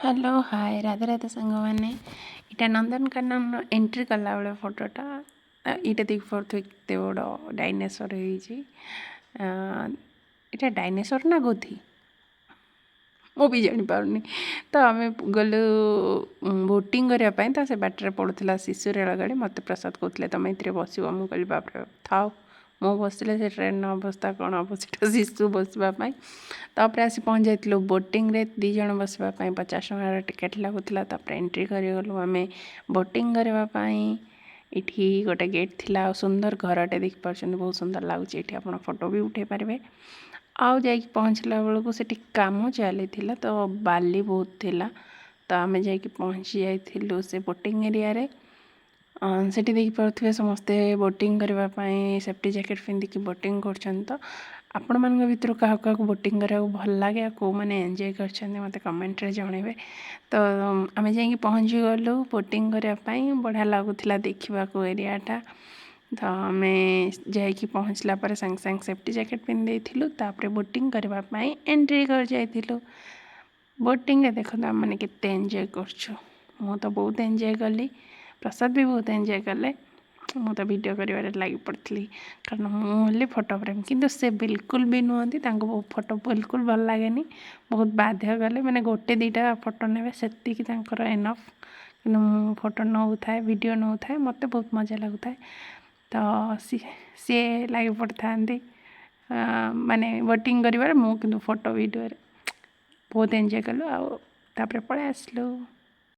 Hello hi Radhe Radhe सांग मैंने इटा नंदनकानन एंट्री कला बेले फोटोटा इटा देख पारे बड़ डायनासोर इटा डायनासोर ना गोधी मु भी जानी तो आम गलु बोटिंग करने तो से बाटर पड़ूला शिशु रेल गाड़ी मत प्रसाद कहते तुम ये बस मुझे बाप था मो बसले से ट्रेन अवस्था कौन हम सीटा शिशु बसवाई तापर आसी पहुँच जाइलु बोटिंग रे 2 जन बसवाई 50 टंकार टिकेट लगुला एंट्री करगलु आम बोटिंग करने इठी गोटे गेट थिला सुंदर घरटे देख पार्छ बहुत सुंदर लगुच ये आप फोटो भी उठे पारे आउ जा पहुँचला बेलू से कम चली तो बाली बहुत थिला तो आम जा पहुँची जाइलु से बोटिंग एरिया रे सेठी देख पारे समस्ते बोटिंग करने सेफ्टी जैकेट पिंधिकी बोटिंग कर आपण मान भर क्या क्या बोटिंग करा भल लगे कौ मैंने एंजॉय कर मत कमेंट रे जनइबे तो आम जा पहुँची गलु बोटिंग करने बढ़िया लगुला देखा एरियाटा तो आम जा पहुँचला पर सांग सांग सेफ्टी जैकेट पिंधि तापर बोटिंग करने एंट्री कर जाइलु बोटिंग देखो आम मैंने केते एंजॉय कर तो बहुत एंजॉय कली प्रसाद भी बहुत एंजॉय कले मु तो वीडियो कर लगी पड़ी कारण मुझे फोटो फ्रेम किंतु से बिल्कुल भी नुहति फोटो बिल्कुल भल लगे बहुत बाध्य कले मैंने गोटे 2टा फोटो ने से एनफ कि फोटो नौ थाए वीडियो नौ थाए मत बहुत मजा लगुता है तो सी लगी पड़ी था माने बोटिंग कर मुझे फोटो वीडियो बहुत एंजॉय कलु आपर पलि आसलु।